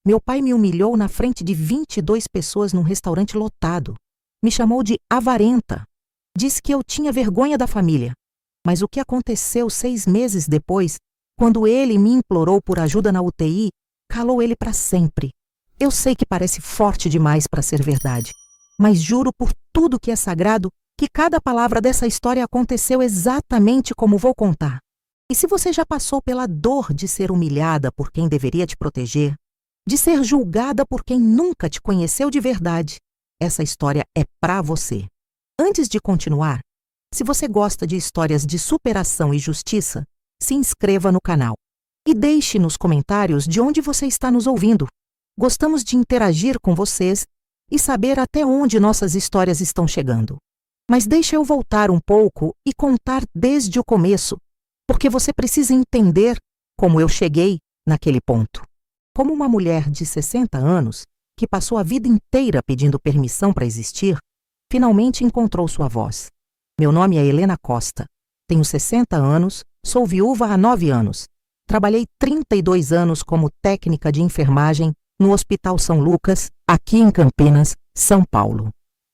Meu pai me humilhou na frente de 22 pessoas num restaurante lotado. Me chamou de avarenta. Disse que eu tinha vergonha da família. Mas o que aconteceu 6 meses depois, quando ele me implorou por ajuda na UTI, calou ele para sempre. Eu sei que parece forte demais para ser verdade, mas juro por tudo que é sagrado que cada palavra dessa história aconteceu exatamente como vou contar. E se você já passou pela dor de ser humilhada por quem deveria te proteger, de ser julgada por quem nunca te conheceu de verdade, essa história é para você. Antes de continuar, se você gosta de histórias de superação e justiça, se inscreva no canal e deixe nos comentários de onde você está nos ouvindo. Gostamos de interagir com vocês e saber até onde nossas histórias estão chegando. Mas deixa eu voltar um pouco e contar desde o começo, porque você precisa entender como eu cheguei naquele ponto. Como uma mulher de 60 anos, que passou a vida inteira pedindo permissão para existir, finalmente encontrou sua voz. Meu nome é Helena Costa, tenho 60 anos, sou viúva há 9 anos. Trabalhei 32 anos como técnica de enfermagem no Hospital São Lucas, aqui em Campinas, São Paulo.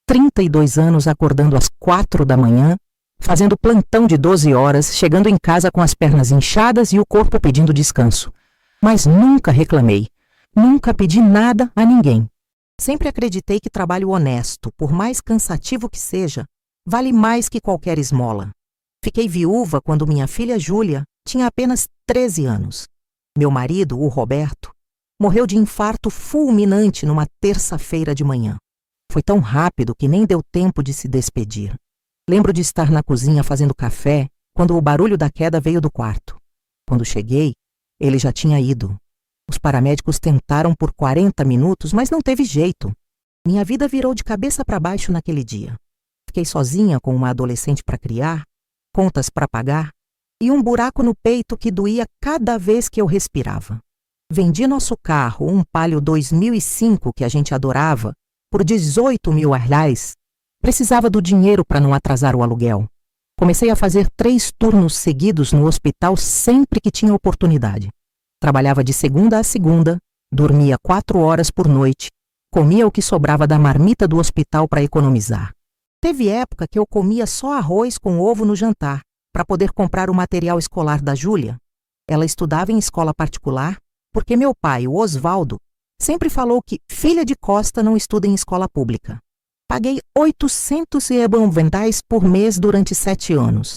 32 anos acordando às 4 da manhã, fazendo plantão de 12 horas, chegando em casa com as pernas inchadas e o corpo pedindo descanso. Mas nunca reclamei, nunca pedi nada a ninguém. Sempre acreditei que trabalho honesto, por mais cansativo que seja, vale mais que qualquer esmola. Fiquei viúva quando minha filha Júlia tinha apenas 13 anos. Meu marido, o Roberto, morreu de infarto fulminante numa terça-feira de manhã. Foi tão rápido que nem deu tempo de se despedir. Lembro de estar na cozinha fazendo café quando o barulho da queda veio do quarto. Quando cheguei, ele já tinha ido. Os paramédicos tentaram por 40 minutos, mas não teve jeito. Minha vida virou de cabeça para baixo naquele dia. Fiquei sozinha com uma adolescente para criar, contas para pagar e um buraco no peito que doía cada vez que eu respirava. Vendi nosso carro, um Palio 2005 que a gente adorava, por 18 mil reais. Precisava do dinheiro para não atrasar o aluguel. Comecei a fazer 3 turnos seguidos no hospital sempre que tinha oportunidade. Trabalhava de segunda a segunda, dormia 4 horas por noite, comia o que sobrava da marmita do hospital para economizar. Teve época que eu comia só arroz com ovo no jantar, para poder comprar o material escolar da Júlia. Ela estudava em escola particular, porque meu pai, o Osvaldo, sempre falou que filha de Costa não estuda em escola pública. Paguei 890 por mês durante 7 anos.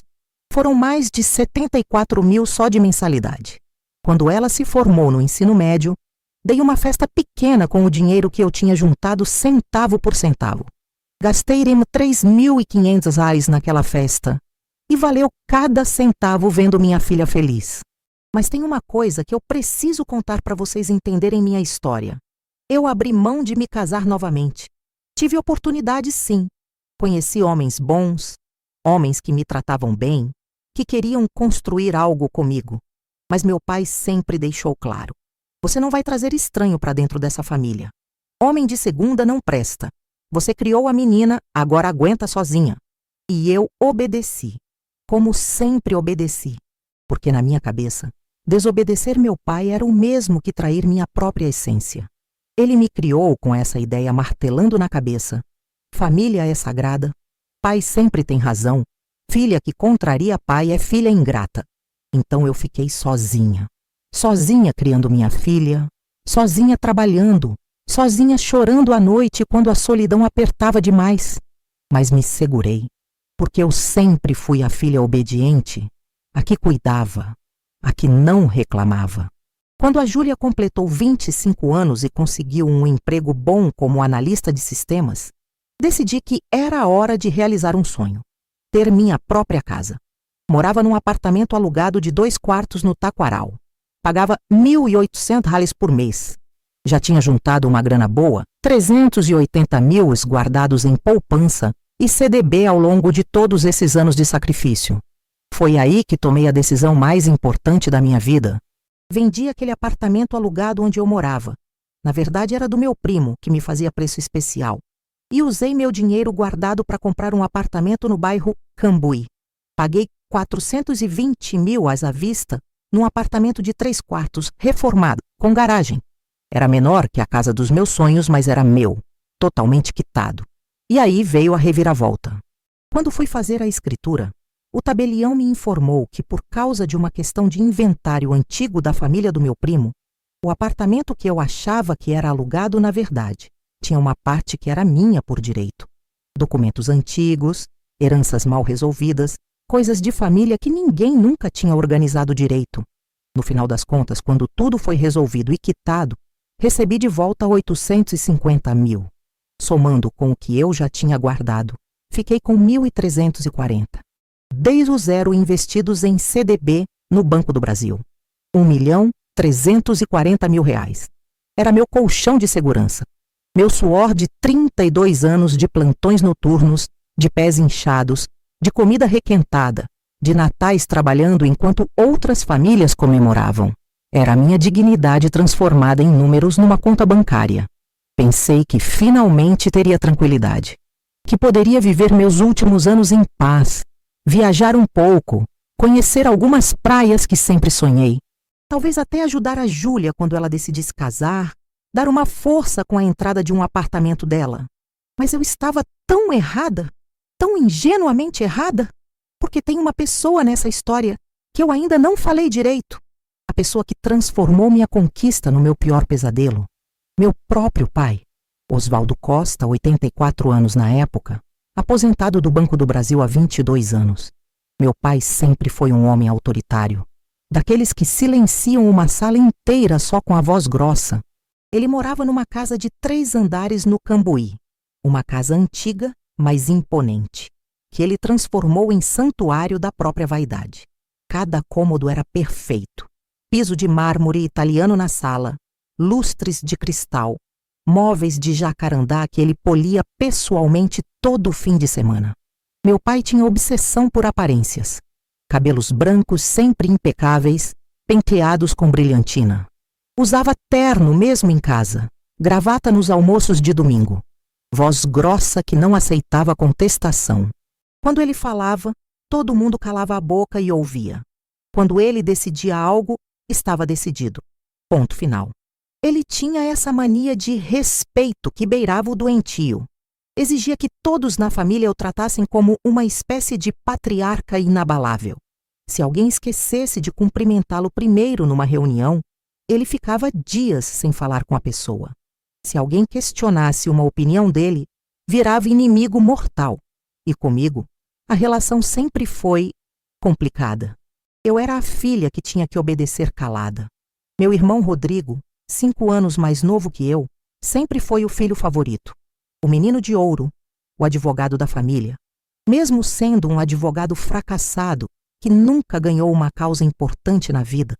Foram mais de 74 mil só de mensalidade. Quando ela se formou no ensino médio, dei uma festa pequena com o dinheiro que eu tinha juntado centavo por centavo. Gastei 3.500 reais naquela festa e valeu cada centavo vendo minha filha feliz. Mas tem uma coisa que eu preciso contar para vocês entenderem minha história. Eu abri mão de me casar novamente. Tive oportunidade, sim. Conheci homens bons, homens que me tratavam bem, que queriam construir algo comigo. Mas meu pai sempre deixou claro: você não vai trazer estranho para dentro dessa família. Homem de segunda não presta. Você criou a menina, agora aguenta sozinha. E eu obedeci, como sempre obedeci, porque na minha cabeça, desobedecer meu pai era o mesmo que trair minha própria essência. Ele me criou com essa ideia martelando na cabeça: família é sagrada, pai sempre tem razão, filha que contraria pai é filha ingrata. Então eu fiquei sozinha. Sozinha criando minha filha, sozinha trabalhando, sozinha chorando à noite quando a solidão apertava demais. Mas me segurei, porque eu sempre fui a filha obediente, a que cuidava, a que não reclamava. Quando a Júlia completou 25 anos e conseguiu um emprego bom como analista de sistemas, decidi que era a hora de realizar um sonho: ter minha própria casa. Morava num apartamento alugado de 2 quartos no Taquaral. Pagava 1.800 reais por mês. Já tinha juntado uma grana boa, 380 mil guardados em poupança e CDB ao longo de todos esses anos de sacrifício. Foi aí que tomei a decisão mais importante da minha vida. Vendi aquele apartamento alugado onde eu morava. Na verdade, era do meu primo, que me fazia preço especial. E usei meu dinheiro guardado para comprar um apartamento no bairro Cambuí. Paguei 420 mil à vista num apartamento de 3 quartos, reformado, com garagem. Era menor que a casa dos meus sonhos, mas era meu, totalmente quitado. E aí veio a reviravolta. Quando fui fazer a escritura, o tabelião me informou que, por causa de uma questão de inventário antigo da família do meu primo, o apartamento que eu achava que era alugado, na verdade, tinha uma parte que era minha por direito. Documentos antigos, heranças mal resolvidas, coisas de família que ninguém nunca tinha organizado direito. No final das contas, quando tudo foi resolvido e quitado, recebi de volta 850 mil. Somando com o que eu já tinha guardado, fiquei com 1.340. Desde o zero investidos em CDB no Banco do Brasil. 1.340.000 reais. Era meu colchão de segurança. Meu suor de 32 anos de plantões noturnos, de pés inchados, de comida requentada, de natais trabalhando enquanto outras famílias comemoravam. Era a minha dignidade transformada em números numa conta bancária. Pensei que finalmente teria tranquilidade, que poderia viver meus últimos anos em paz, viajar um pouco, conhecer algumas praias que sempre sonhei, talvez até ajudar a Júlia quando ela decidisse casar, dar uma força com a entrada de um apartamento dela. Mas eu estava tão errada, tão ingenuamente errada, porque tem uma pessoa nessa história que eu ainda não falei direito. A pessoa que transformou minha conquista no meu pior pesadelo. Meu próprio pai, Oswaldo Costa, 84 anos na época, aposentado do Banco do Brasil há 22 anos. Meu pai sempre foi um homem autoritário, daqueles que silenciam uma sala inteira só com a voz grossa. Ele morava numa casa de 3 andares no Cambuí, uma casa antiga, mas imponente, que ele transformou em santuário da própria vaidade. Cada cômodo era perfeito. Piso de mármore italiano na sala, lustres de cristal, móveis de jacarandá que ele polia pessoalmente todo fim de semana. Meu pai tinha obsessão por aparências. Cabelos brancos sempre impecáveis, penteados com brilhantina. Usava terno mesmo em casa, gravata nos almoços de domingo. Voz grossa que não aceitava contestação. Quando ele falava, todo mundo calava a boca e ouvia. Quando ele decidia algo, estava decidido. Ponto final. Ele tinha essa mania de respeito que beirava o doentio. Exigia que todos na família o tratassem como uma espécie de patriarca inabalável. Se alguém esquecesse de cumprimentá-lo primeiro numa reunião, ele ficava dias sem falar com a pessoa. Se alguém questionasse uma opinião dele, virava inimigo mortal. E comigo, a relação sempre foi complicada. Eu era a filha que tinha que obedecer calada. Meu irmão Rodrigo, 5 anos mais novo que eu, sempre foi o filho favorito. O menino de ouro, o advogado da família. Mesmo sendo um advogado fracassado, que nunca ganhou uma causa importante na vida,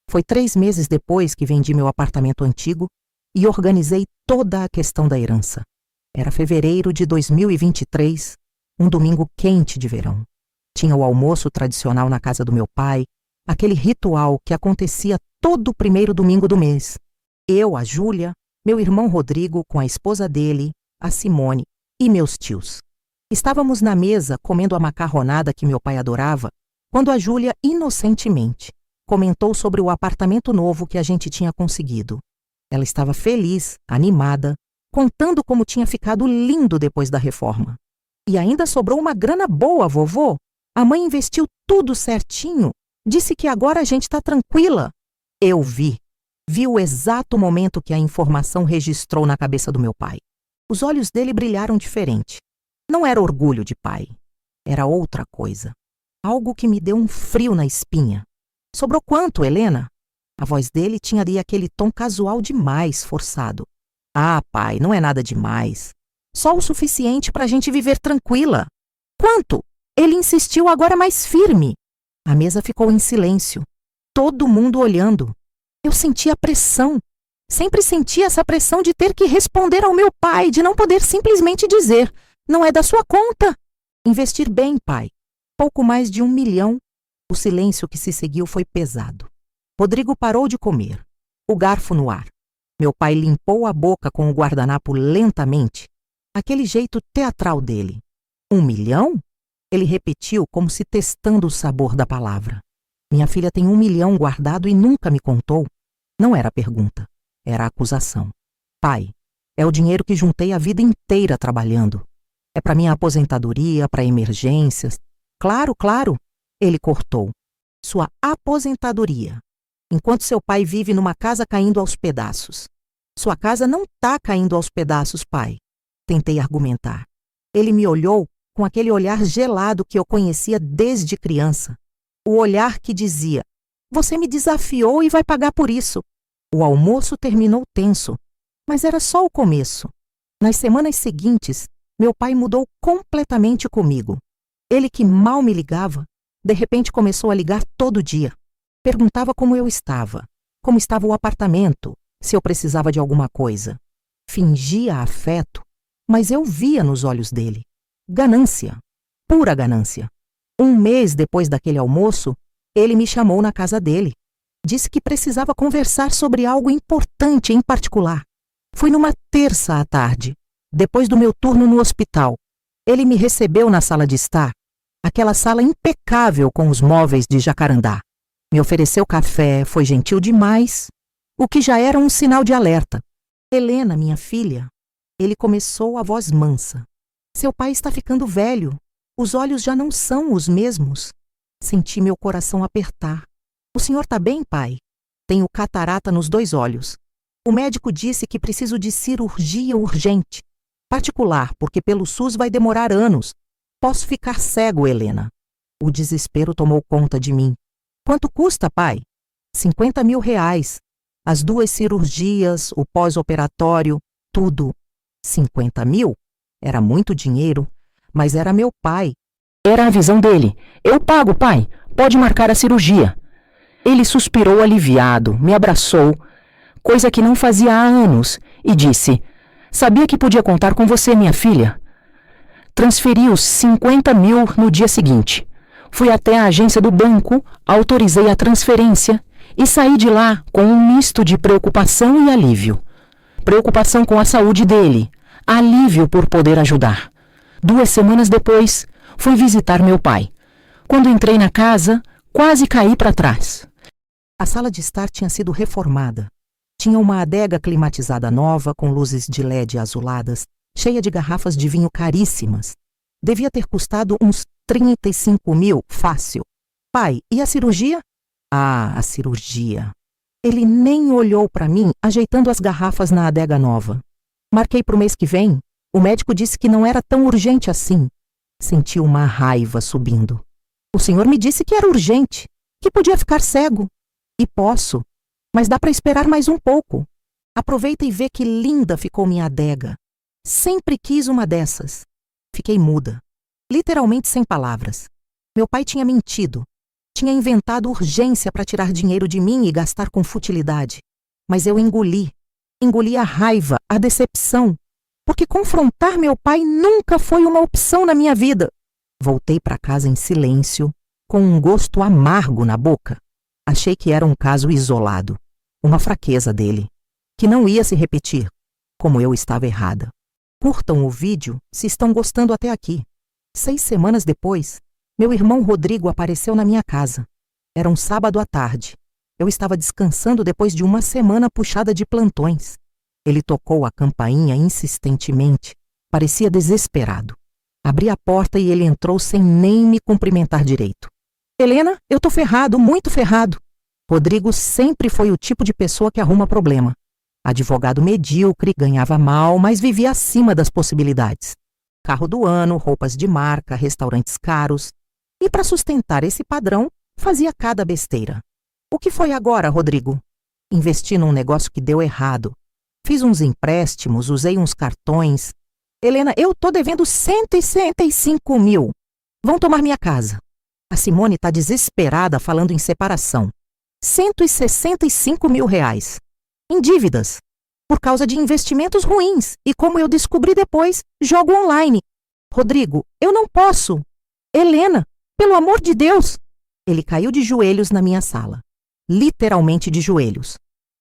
foi 3 meses depois que vendi meu apartamento antigo e organizei toda a questão da herança. Era fevereiro de 2023, um domingo quente de verão. Tinha o almoço tradicional na casa do meu pai, aquele ritual que acontecia todo primeiro domingo do mês. Eu, a Júlia, meu irmão Rodrigo com a esposa dele, a Simone, e meus tios. Estávamos na mesa comendo a macarronada que meu pai adorava, quando a Júlia, inocentemente, comentou sobre o apartamento novo que a gente tinha conseguido. Ela estava feliz, animada, contando como tinha ficado lindo depois da reforma. E ainda sobrou uma grana boa, vovô. A mãe investiu tudo certinho. Disse que agora a gente está tranquila. Eu vi o exato momento que a informação registrou na cabeça do meu pai. Os olhos dele brilharam diferente. Não era orgulho de pai. Era outra coisa. Algo que me deu um frio na espinha. Sobrou quanto, Helena? A voz dele tinha ali aquele tom casual demais, forçado. Ah, pai, não é nada demais. Só o suficiente para a gente viver tranquila. Quanto? Ele insistiu agora mais firme. A mesa ficou em silêncio. Todo mundo olhando. Eu senti a pressão. Sempre senti essa pressão de ter que responder ao meu pai, de não poder simplesmente dizer: não é da sua conta. Investir bem, pai. Pouco mais de 1 milhão. O silêncio que se seguiu foi pesado. Rodrigo parou de comer, o garfo no ar. Meu pai limpou a boca com o guardanapo lentamente, aquele jeito teatral dele. 1 milhão? Ele repetiu como se testando o sabor da palavra. Minha filha tem 1 milhão guardado e nunca me contou. Não era pergunta. Era a acusação. Pai, é o dinheiro que juntei a vida inteira trabalhando. É para minha aposentadoria, para emergências. Claro, claro, ele cortou. Sua aposentadoria. Enquanto seu pai vive numa casa caindo aos pedaços. Sua casa não está caindo aos pedaços, pai. Tentei argumentar. Ele me olhou com aquele olhar gelado que eu conhecia desde criança. O olhar que dizia: você me desafiou e vai pagar por isso. O almoço terminou tenso, mas era só o começo. Nas semanas seguintes, meu pai mudou completamente comigo. Ele que mal me ligava, de repente começou a ligar todo dia. Perguntava como eu estava, como estava o apartamento, se eu precisava de alguma coisa. Fingia afeto, mas eu via nos olhos dele. Ganância, pura ganância. Um mês depois daquele almoço, ele me chamou na casa dele. Disse que precisava conversar sobre algo importante em particular. Foi numa terça à tarde, depois do meu turno no hospital. Ele me recebeu na sala de estar, aquela sala impecável com os móveis de jacarandá. Me ofereceu café, foi gentil demais, o que já era um sinal de alerta. Helena, minha filha, ele começou a voz mansa. Seu pai está ficando velho, os olhos já não são os mesmos. Senti meu coração apertar. O senhor está bem, pai? Tenho catarata nos 2 olhos. O médico disse que preciso de cirurgia urgente. Particular, porque pelo SUS vai demorar anos. Posso ficar cego, Helena. O desespero tomou conta de mim. Quanto custa, pai? 50 mil reais. As 2 cirurgias, o pós-operatório, tudo. 50 mil? Era muito dinheiro, mas era meu pai. Era a visão dele. Eu pago, pai. Pode marcar a cirurgia. Ele suspirou aliviado, me abraçou, coisa que não fazia há anos, e disse: sabia que podia contar com você, minha filha. Transferi os 50 mil no dia seguinte. Fui até a agência do banco, autorizei a transferência e saí de lá com um misto de preocupação e alívio. Preocupação com a saúde dele, alívio por poder ajudar. 2 semanas depois, fui visitar meu pai. Quando entrei na casa, quase caí para trás. A sala de estar tinha sido reformada. Tinha uma adega climatizada nova, com luzes de LED azuladas, cheia de garrafas de vinho caríssimas. Devia ter custado uns 35 mil, fácil. Pai, e a cirurgia? Ah, a cirurgia. Ele nem olhou para mim, ajeitando as garrafas na adega nova. Marquei para o mês que vem. O médico disse que não era tão urgente assim. Senti uma raiva subindo. O senhor me disse que era urgente, que podia ficar cego. E posso, mas dá para esperar mais um pouco. Aproveita e vê que linda ficou minha adega. Sempre quis uma dessas. Fiquei muda, literalmente sem palavras. Meu pai tinha mentido. Tinha inventado urgência para tirar dinheiro de mim e gastar com futilidade. Mas eu engoli. Engoli a raiva, a decepção. Porque confrontar meu pai nunca foi uma opção na minha vida. Voltei para casa em silêncio, com um gosto amargo na boca. Achei que era um caso isolado, uma fraqueza dele, que não ia se repetir, como eu estava errada. Curtam o vídeo se estão gostando até aqui. 6 semanas depois, meu irmão Rodrigo apareceu na minha casa. Era um sábado à tarde. Eu estava descansando depois de uma semana puxada de plantões. Ele tocou a campainha insistentemente, parecia desesperado. Abri a porta e ele entrou sem nem me cumprimentar direito. Helena, eu tô ferrado, muito ferrado. Rodrigo sempre foi o tipo de pessoa que arruma problema. Advogado medíocre, ganhava mal, mas vivia acima das possibilidades. Carro do ano, roupas de marca, restaurantes caros. E para sustentar esse padrão, fazia cada besteira. O que foi agora, Rodrigo? Investi num negócio que deu errado. Fiz uns empréstimos, usei uns cartões. Helena, eu tô devendo 165 mil. Vão tomar minha casa. A Simone tá desesperada falando em separação. 165 mil reais. Em dívidas. Por causa de investimentos ruins. E como eu descobri depois, jogo online. Rodrigo, eu não posso. Helena, pelo amor de Deus. Ele caiu de joelhos na minha sala. Literalmente de joelhos.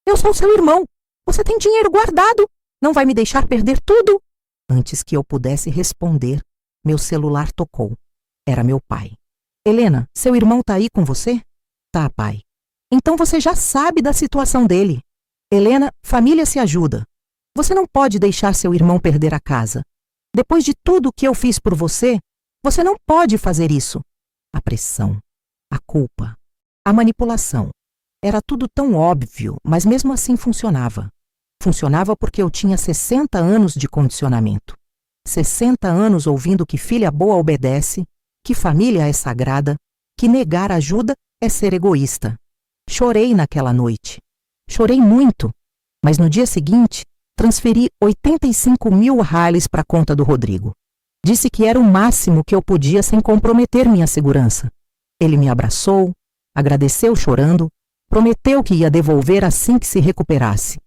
Eu sou seu irmão. Você tem dinheiro guardado. Não vai me deixar perder tudo? Antes que eu pudesse responder, meu celular tocou. Era meu pai. Helena, seu irmão tá aí com você? Tá, pai. Então você já sabe da situação dele. Helena, família se ajuda. Você não pode deixar seu irmão perder a casa. Depois de tudo o que eu fiz por você, você não pode fazer isso. A pressão, a culpa, a manipulação. Era tudo tão óbvio, mas mesmo assim funcionava. Funcionava porque eu tinha 60 anos de condicionamento. 60 anos ouvindo que filha boa obedece, que família é sagrada, que negar ajuda é ser egoísta. Chorei naquela noite. Chorei muito, mas no dia seguinte transferi 85 mil reais para a conta do Rodrigo. Disse que era o máximo que eu podia sem comprometer minha segurança. Ele me abraçou, agradeceu chorando, prometeu que ia devolver assim que se recuperasse.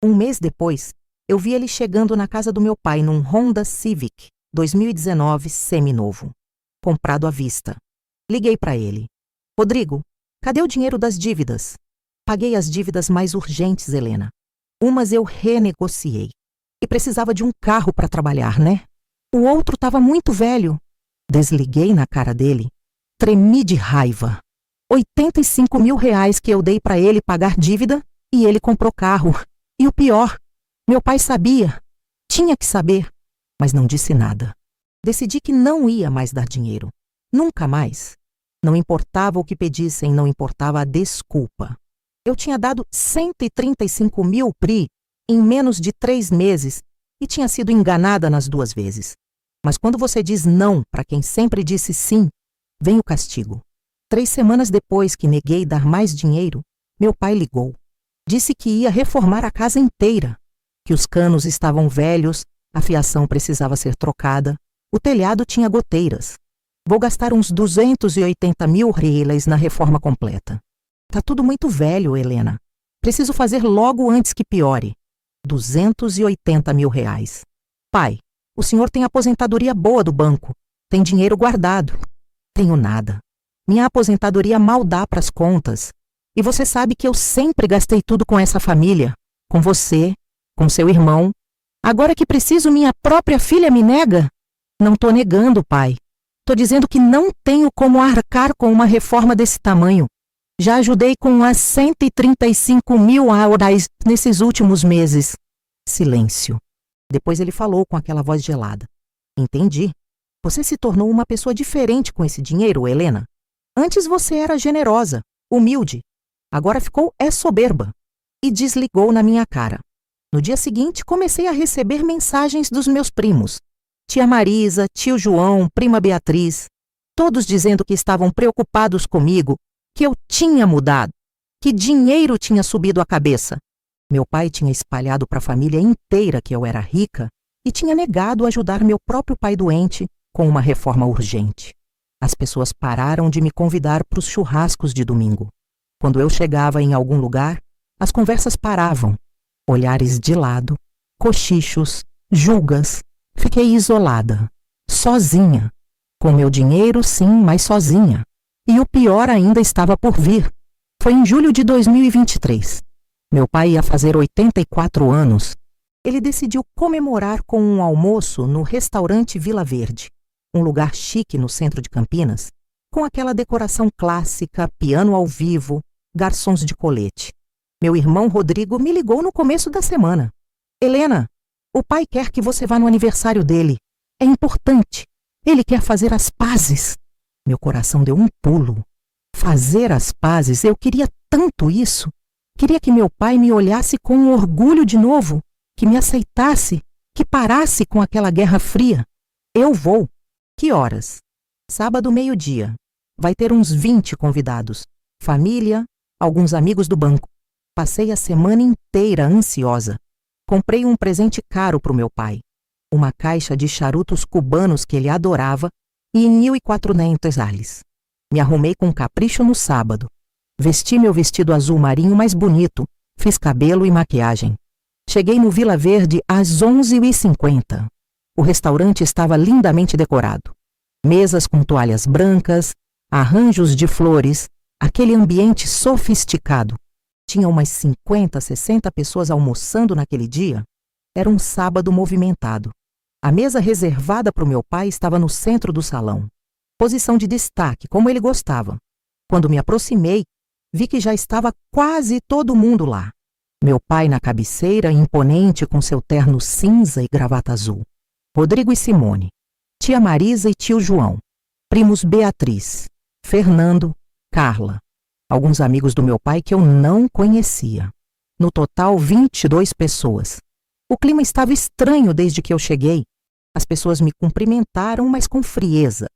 Um mês depois, eu vi ele chegando na casa do meu pai num Honda Civic 2019 seminovo, comprado à vista. Liguei para ele. Rodrigo, cadê o dinheiro das dívidas? Paguei as dívidas mais urgentes, Helena. Umas eu renegociei. E precisava de um carro para trabalhar, né? O outro estava muito velho. Desliguei na cara dele. Tremi de raiva. 85 mil reais que eu dei para ele pagar dívida e ele comprou carro. E o pior, meu pai sabia. Tinha que saber, mas não disse nada. Decidi que não ia mais dar dinheiro. Nunca mais. Não importava o que pedissem, não importava a desculpa. Eu tinha dado 135 mil PRI em menos de 3 meses e tinha sido enganada nas 2 vezes. Mas quando você diz não para quem sempre disse sim, vem o castigo. 3 semanas depois que neguei dar mais dinheiro, meu pai ligou. Disse que ia reformar a casa inteira, que os canos estavam velhos, a fiação precisava ser trocada, o telhado tinha goteiras. Vou gastar uns 280 mil reais na reforma completa. Tá tudo muito velho, Helena. Preciso fazer logo antes que piore. 280 mil reais. Pai, o senhor tem aposentadoria boa do banco. Tem dinheiro guardado. Tenho nada. Minha aposentadoria mal dá pras contas. E você sabe que eu sempre gastei tudo com essa família. Com você, com seu irmão. Agora que preciso, minha própria filha me nega? Não tô negando, pai. Tô dizendo que não tenho como arcar com uma reforma desse tamanho. Já ajudei com as 135 mil reais nesses últimos meses. Silêncio. Depois ele falou com aquela voz gelada. Entendi. Você se tornou uma pessoa diferente com esse dinheiro, Helena. Antes você era generosa, humilde. Agora ficou soberba. E desligou na minha cara. No dia seguinte, comecei a receber mensagens dos meus primos. Tia Marisa, tio João, prima Beatriz. Todos dizendo que estavam preocupados comigo, que eu tinha mudado, que dinheiro tinha subido a cabeça. Meu pai tinha espalhado para a família inteira que eu era rica e tinha negado ajudar meu próprio pai doente com uma reforma urgente. As pessoas pararam de me convidar para os churrascos de domingo. Quando eu chegava em algum lugar, as conversas paravam. Olhares de lado, cochichos, julgas. Fiquei isolada, sozinha. Com meu dinheiro, sim, mas sozinha. E o pior ainda estava por vir. Foi em julho de 2023. Meu pai ia fazer 84 anos. Ele decidiu comemorar com um almoço no restaurante Vila Verde, um lugar chique no centro de Campinas, com aquela decoração clássica, piano ao vivo, garçons de colete. Meu irmão Rodrigo me ligou no começo da semana. Helena, o pai quer que você vá no aniversário dele. É importante. Ele quer fazer as pazes. Meu coração deu um pulo. Fazer as pazes, eu queria tanto isso. Queria que meu pai me olhasse com orgulho de novo, que me aceitasse, que parasse com aquela guerra fria. Eu vou. Que horas? Sábado, meio-dia. Vai ter uns 20 convidados. Família, alguns amigos do banco. Passei a semana inteira ansiosa. Comprei um presente caro para o meu pai. Uma caixa de charutos cubanos que ele adorava e 1.400 reais. Me arrumei com capricho no sábado. Vesti meu vestido azul marinho mais bonito, fiz cabelo e maquiagem. Cheguei no Vila Verde às 11h50. O restaurante estava lindamente decorado. Mesas com toalhas brancas, arranjos de flores, aquele ambiente sofisticado. Tinha umas 50, 60 pessoas almoçando naquele dia. Era um sábado movimentado. A mesa reservada para o meu pai estava no centro do salão. Posição de destaque, como ele gostava. Quando me aproximei, vi que já estava quase todo mundo lá. Meu pai na cabeceira, imponente com seu terno cinza e gravata azul. Rodrigo e Simone. Tia Marisa e tio João. Primos Beatriz, Fernando, Carla. Alguns amigos do meu pai que eu não conhecia. No total, 22 pessoas. O clima estava estranho desde que eu cheguei. As pessoas me cumprimentaram, mas com frieza.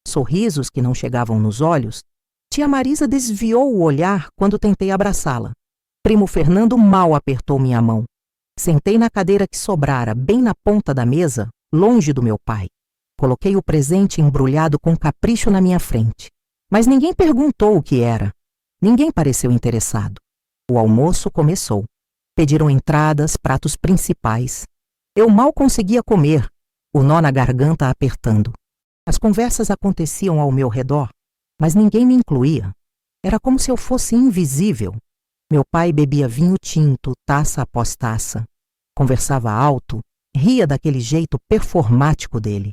Sorrisos que não chegavam nos olhos. Tia Marisa desviou o olhar quando tentei abraçá-la. Primo Fernando mal apertou minha mão. Sentei na cadeira que sobrara, bem na ponta da mesa, longe do meu pai. Coloquei o presente embrulhado com capricho na minha frente. Mas ninguém perguntou o que era. Ninguém pareceu interessado. O almoço começou. Pediram entradas, pratos principais. Eu mal conseguia comer, o nó na garganta apertando. As conversas aconteciam ao meu redor, mas ninguém me incluía. Era como se eu fosse invisível. Meu pai bebia vinho tinto, taça após taça. Conversava alto, ria daquele jeito performático dele.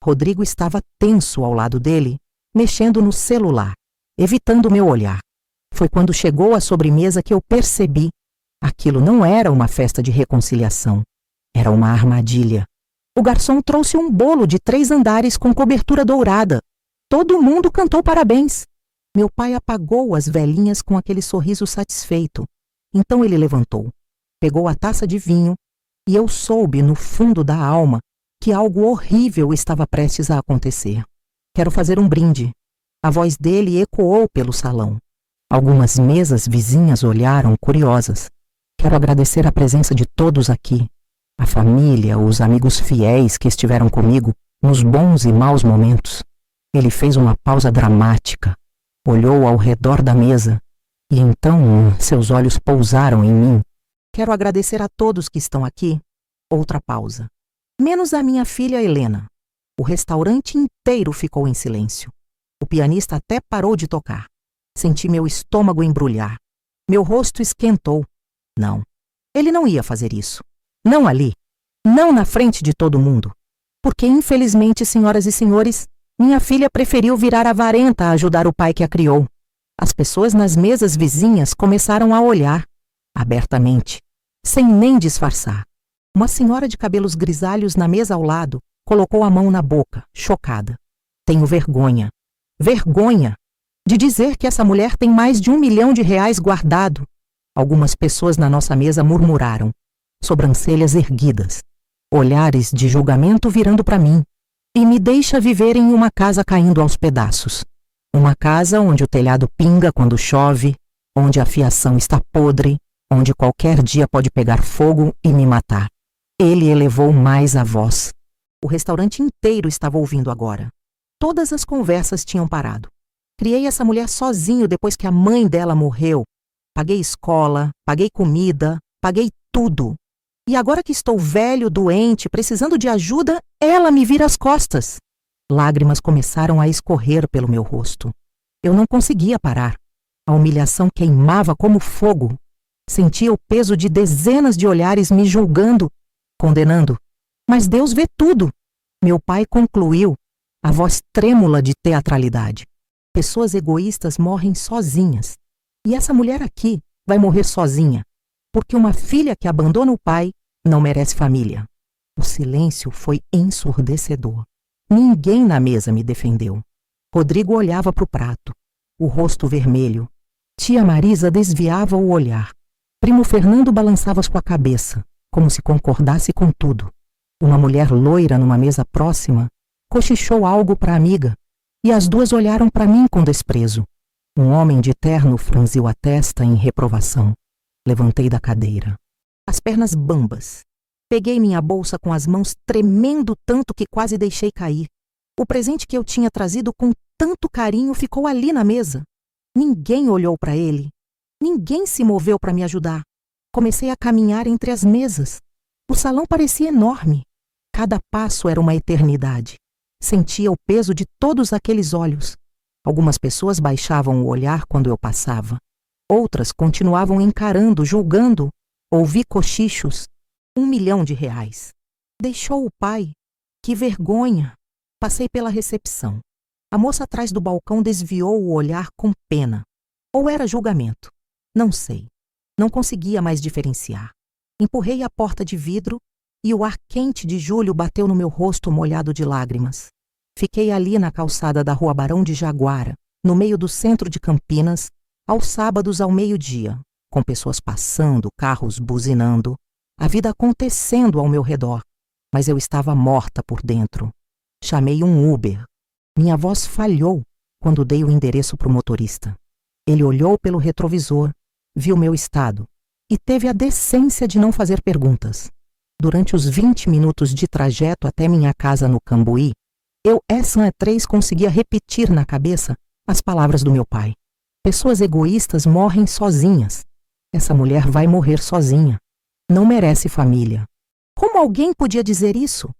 Rodrigo estava tenso ao lado dele, mexendo no celular, evitando meu olhar. Foi quando chegou a sobremesa que eu percebi. Aquilo não era uma festa de reconciliação. Era uma armadilha. O garçom trouxe um bolo de 3 andares com cobertura dourada. Todo mundo cantou parabéns. Meu pai apagou as velhinhas com aquele sorriso satisfeito. Então ele levantou, pegou a taça de vinho e eu soube no fundo da alma que algo horrível estava prestes a acontecer. Quero fazer um brinde. A voz dele ecoou pelo salão. Algumas mesas vizinhas olharam curiosas. Quero agradecer a presença de todos aqui. A família, os amigos fiéis que estiveram comigo nos bons e maus momentos. Ele fez uma pausa dramática. Olhou ao redor da mesa e então seus olhos pousaram em mim. Quero agradecer a todos que estão aqui. Outra pausa. Menos a minha filha Helena. O restaurante inteiro ficou em silêncio. O pianista até parou de tocar. Senti meu estômago embrulhar. Meu rosto esquentou. Não, ele não ia fazer isso. Não ali. Não na frente de todo mundo. Porque, infelizmente, senhoras e senhores, minha filha preferiu virar avarenta a ajudar o pai que a criou. As pessoas nas mesas vizinhas começaram a olhar, abertamente, sem nem disfarçar. Uma senhora de cabelos grisalhos na mesa ao lado colocou a mão na boca, chocada. Tenho vergonha. Vergonha de dizer que essa mulher tem mais de R$1 milhão guardado. Algumas pessoas na nossa mesa murmuraram, sobrancelhas erguidas, olhares de julgamento virando para mim. E me deixa viver em uma casa caindo aos pedaços. Uma casa onde o telhado pinga quando chove, onde a fiação está podre, onde qualquer dia pode pegar fogo e me matar. Ele elevou mais a voz. O restaurante inteiro estava ouvindo agora. Todas as conversas tinham parado. Criei essa mulher sozinho depois que a mãe dela morreu. Paguei escola, paguei comida, paguei tudo. E agora que estou velho, doente, precisando de ajuda, ela me vira as costas. Lágrimas começaram a escorrer pelo meu rosto. Eu não conseguia parar. A humilhação queimava como fogo. Sentia o peso de dezenas de olhares me julgando, condenando. Mas Deus vê tudo. Meu pai concluiu, a voz trêmula de teatralidade. Pessoas egoístas morrem sozinhas. E essa mulher aqui vai morrer sozinha, porque uma filha que abandona o pai não merece família. O silêncio foi ensurdecedor. Ninguém na mesa me defendeu. Rodrigo olhava para o prato, o rosto vermelho. Tia Marisa desviava o olhar. Primo Fernando balançava com a cabeça, como se concordasse com tudo. Uma mulher loira numa mesa próxima cochichou algo para a amiga, e as duas olharam para mim com desprezo. Um homem de terno franziu a testa em reprovação. Levantei da cadeira. As pernas bambas. Peguei minha bolsa com as mãos tremendo tanto que quase deixei cair. O presente que eu tinha trazido com tanto carinho ficou ali na mesa. Ninguém olhou para ele. Ninguém se moveu para me ajudar. Comecei a caminhar entre as mesas. O salão parecia enorme. Cada passo era uma eternidade. Sentia o peso de todos aqueles olhos. Algumas pessoas baixavam o olhar quando eu passava. Outras continuavam encarando, julgando. Ouvi cochichos. R$1 milhão. Deixou o pai. Que vergonha. Passei pela recepção. A moça atrás do balcão desviou o olhar com pena. Ou era julgamento? Não sei. Não conseguia mais diferenciar. Empurrei a porta de vidro e o ar quente de julho bateu no meu rosto molhado de lágrimas. Fiquei ali na calçada da Rua Barão de Jaguara, no meio do centro de Campinas, aos sábados ao meio-dia, com pessoas passando, carros buzinando, a vida acontecendo ao meu redor, mas eu estava morta por dentro. Chamei um Uber. Minha voz falhou quando dei o endereço para o motorista. Ele olhou pelo retrovisor, viu meu estado e teve a decência de não fazer perguntas. Durante os 20 minutos de trajeto até minha casa no Cambuí, eu, essa 3, conseguia repetir na cabeça as palavras do meu pai. Pessoas egoístas morrem sozinhas. Essa mulher vai morrer sozinha. Não merece família. Como alguém podia dizer isso?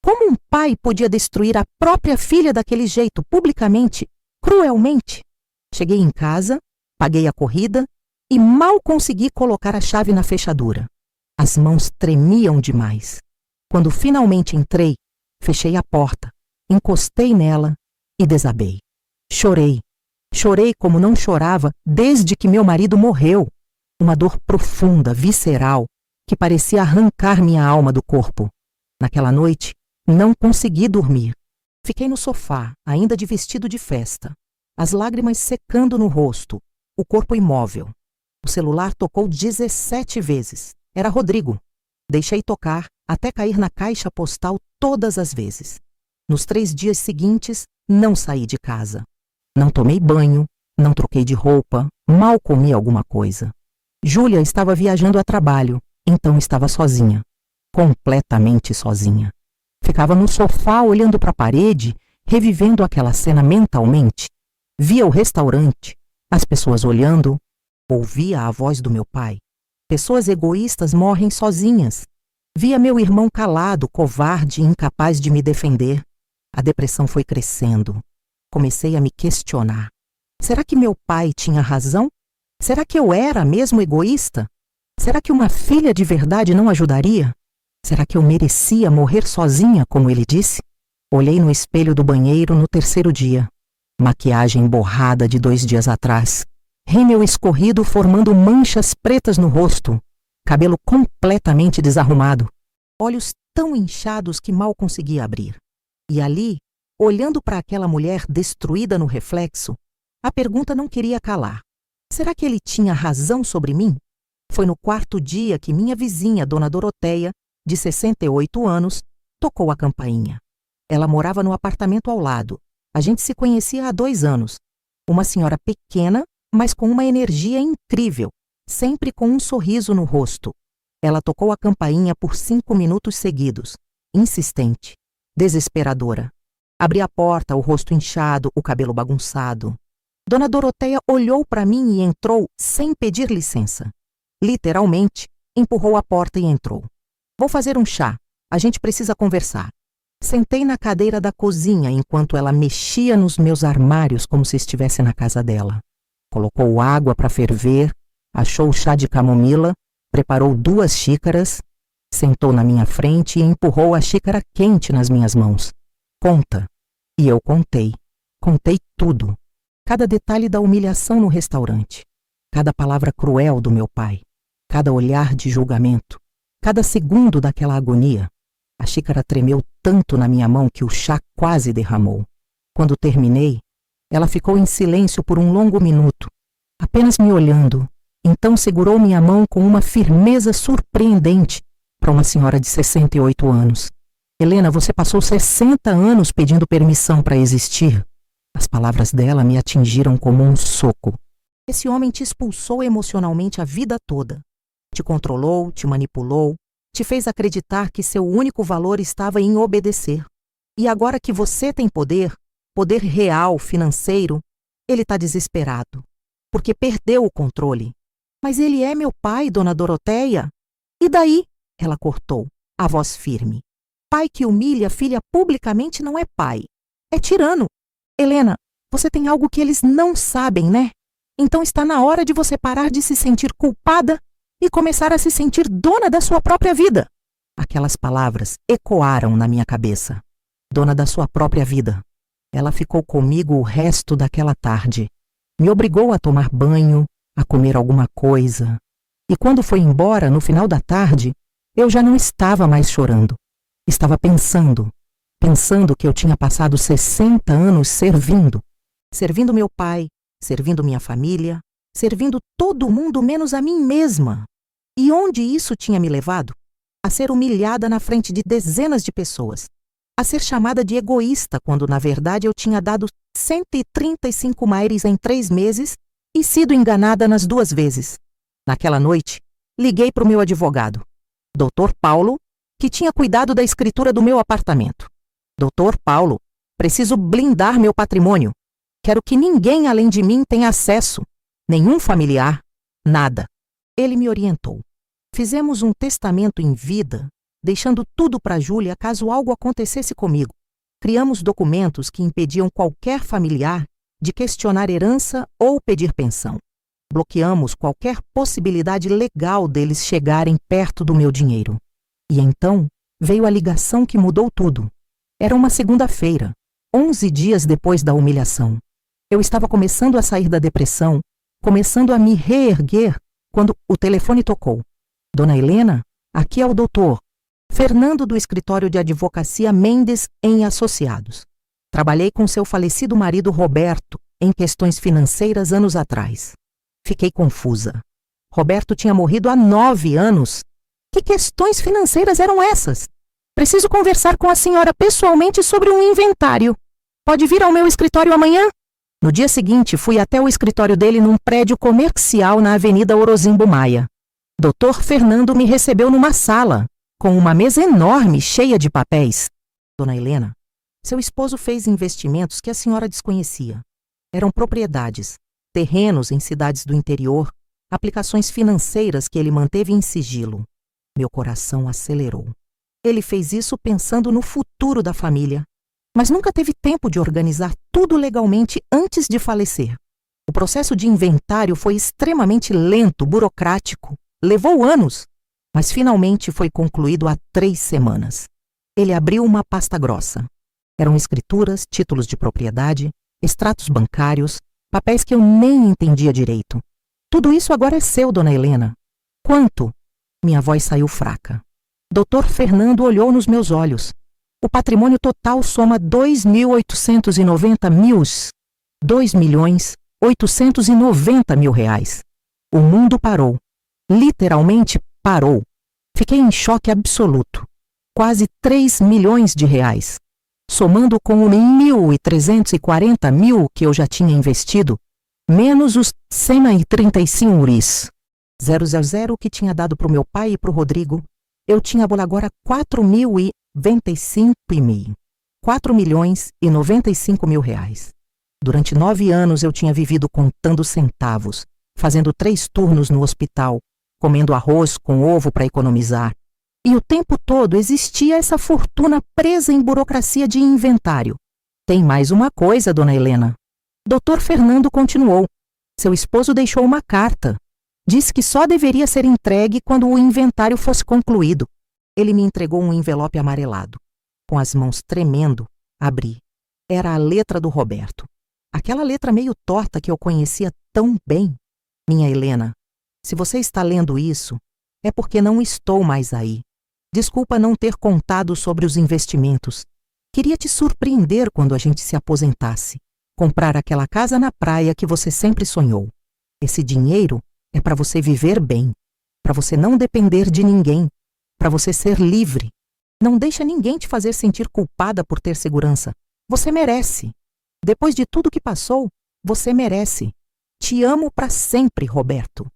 Como um pai podia destruir a própria filha daquele jeito, publicamente, cruelmente? Cheguei em casa, paguei a corrida e mal consegui colocar a chave na fechadura. As mãos tremiam demais. Quando finalmente entrei, fechei a porta, encostei nela e desabei. Chorei. Chorei como não chorava desde que meu marido morreu. Uma dor profunda, visceral, que parecia arrancar minha alma do corpo. Naquela noite, não consegui dormir. Fiquei no sofá, ainda de vestido de festa, as lágrimas secando no rosto, o corpo imóvel. O celular tocou 17 vezes. Era Rodrigo. Deixei tocar até cair na caixa postal todas as vezes. Nos 3 dias seguintes, não saí de casa. Não tomei banho, não troquei de roupa, mal comi alguma coisa. Júlia estava viajando a trabalho, então estava sozinha. Completamente sozinha. Ficava no sofá olhando para a parede, revivendo aquela cena mentalmente. Via o restaurante, as pessoas olhando, ouvia a voz do meu pai. Pessoas egoístas morrem sozinhas. Via meu irmão calado, covarde e incapaz de me defender. A depressão foi crescendo. Comecei a me questionar. Será que meu pai tinha razão? Será que eu era mesmo egoísta? Será que uma filha de verdade não ajudaria? Será que eu merecia morrer sozinha, como ele disse? Olhei no espelho do banheiro no 3º dia. Maquiagem borrada de 2 dias atrás. Rímel escorrido formando manchas pretas no rosto. Cabelo completamente desarrumado. Olhos tão inchados que mal conseguia abrir. E ali, olhando para aquela mulher destruída no reflexo, a pergunta não queria calar. Será que ele tinha razão sobre mim? Foi no 4º dia que minha vizinha, Dona Doroteia, de 68 anos, tocou a campainha. Ela morava no apartamento ao lado. A gente se conhecia há 2 anos. Uma senhora pequena, mas com uma energia incrível, sempre com um sorriso no rosto. Ela tocou a campainha por 5 minutos seguidos, insistente, desesperadora. Abri a porta, o rosto inchado, o cabelo bagunçado. Dona Doroteia olhou para mim e entrou sem pedir licença. Literalmente, empurrou a porta e entrou. Vou fazer um chá. A gente precisa conversar. Sentei na cadeira da cozinha enquanto ela mexia nos meus armários como se estivesse na casa dela. Colocou água para ferver, achou o chá de camomila, preparou 2 xícaras, sentou na minha frente e empurrou a xícara quente nas minhas mãos. Conta. E eu contei. Contei tudo. Cada detalhe da humilhação no restaurante. Cada palavra cruel do meu pai. Cada olhar de julgamento. Cada segundo daquela agonia. A xícara tremeu tanto na minha mão que o chá quase derramou. Quando terminei, ela ficou em silêncio por um longo minuto, apenas me olhando. Então segurou minha mão com uma firmeza surpreendente para uma senhora de 68 anos. Helena, você passou 60 anos pedindo permissão para existir. As palavras dela me atingiram como um soco. Esse homem te expulsou emocionalmente a vida toda. Te controlou, te manipulou, te fez acreditar que seu único valor estava em obedecer. E agora que você tem poder, poder real, financeiro, ele está desesperado, porque perdeu o controle. Mas ele é meu pai, Dona Doroteia. E daí? Ela cortou, a voz firme. Pai que humilha filha publicamente não é pai, é tirano. Helena, você tem algo que eles não sabem, né? Então está na hora de você parar de se sentir culpada e começar a se sentir dona da sua própria vida. Aquelas palavras ecoaram na minha cabeça. Dona da sua própria vida. Ela ficou comigo o resto daquela tarde. Me obrigou a tomar banho, a comer alguma coisa. E quando foi embora, no final da tarde, eu já não estava mais chorando. Estava pensando que eu tinha passado 60 anos servindo meu pai, servindo minha família, servindo todo mundo menos a mim mesma. E onde isso tinha me levado? A ser humilhada na frente de dezenas de pessoas. A ser chamada de egoísta, quando na verdade eu tinha dado 135 maires em 3 meses e sido enganada nas 2 vezes. Naquela noite, liguei para o meu advogado, Dr. Paulo, que tinha cuidado da escritura do meu apartamento. Dr. Paulo, preciso blindar meu patrimônio. Quero que ninguém além de mim tenha acesso. Nenhum familiar, nada. Ele me orientou. Fizemos um testamento em vida, deixando tudo para Júlia caso algo acontecesse comigo. Criamos documentos que impediam qualquer familiar de questionar herança ou pedir pensão. Bloqueamos qualquer possibilidade legal deles chegarem perto do meu dinheiro. E então veio a ligação que mudou tudo. Era uma segunda-feira, 11 dias depois da humilhação. Eu estava começando a sair da depressão, começando a me reerguer, quando o telefone tocou. Dona Helena, aqui é o doutor Fernando do escritório de advocacia Mendes em Associados. Trabalhei com seu falecido marido Roberto em questões financeiras anos atrás. Fiquei confusa. Roberto tinha morrido há 9 anos. Que questões financeiras eram essas? Preciso conversar com a senhora pessoalmente sobre um inventário. Pode vir ao meu escritório amanhã? No dia seguinte, fui até o escritório dele num prédio comercial na Avenida Orozimbo Maia. Dr. Fernando me recebeu numa sala, com uma mesa enorme cheia de papéis. Dona Helena, seu esposo fez investimentos que a senhora desconhecia. Eram propriedades, terrenos em cidades do interior, aplicações financeiras que ele manteve em sigilo. Meu coração acelerou. Ele fez isso pensando no futuro da família, mas nunca teve tempo de organizar tudo legalmente antes de falecer. O processo de inventário foi extremamente lento, burocrático, levou anos, mas finalmente foi concluído há 3 semanas. Ele abriu uma pasta grossa. Eram escrituras, títulos de propriedade, extratos bancários, papéis que eu nem entendia direito. Tudo isso agora é seu, Dona Helena. Quanto? Minha voz saiu fraca. Dr. Fernando olhou nos meus olhos. O patrimônio total soma 2.890.000 reais. O mundo parou. Literalmente parou. Fiquei em choque absoluto. Quase 3 milhões de reais. Somando com os 1.340 mil que eu já tinha investido, menos os 135 uris. 000 que tinha dado para o meu pai e para o Rodrigo, eu tinha agora 4.095,5. 4.095.000 reais. Durante 9 anos eu tinha vivido contando centavos, fazendo 3 turnos no hospital, comendo arroz com ovo para economizar. E o tempo todo existia essa fortuna presa em burocracia de inventário. Tem mais uma coisa, Dona Helena. Dr. Fernando continuou. Seu esposo deixou uma carta. Disse que só deveria ser entregue quando o inventário fosse concluído. Ele me entregou um envelope amarelado. Com as mãos tremendo, abri. Era a letra do Roberto. Aquela letra meio torta que eu conhecia tão bem. Minha Helena, se você está lendo isso, é porque não estou mais aí. Desculpa não ter contado sobre os investimentos. Queria te surpreender quando a gente se aposentasse. Comprar aquela casa na praia que você sempre sonhou. Esse dinheiro é para você viver bem, para você não depender de ninguém, para você ser livre. Não deixa ninguém te fazer sentir culpada por ter segurança. Você merece. Depois de tudo que passou, você merece. Te amo para sempre, Roberto.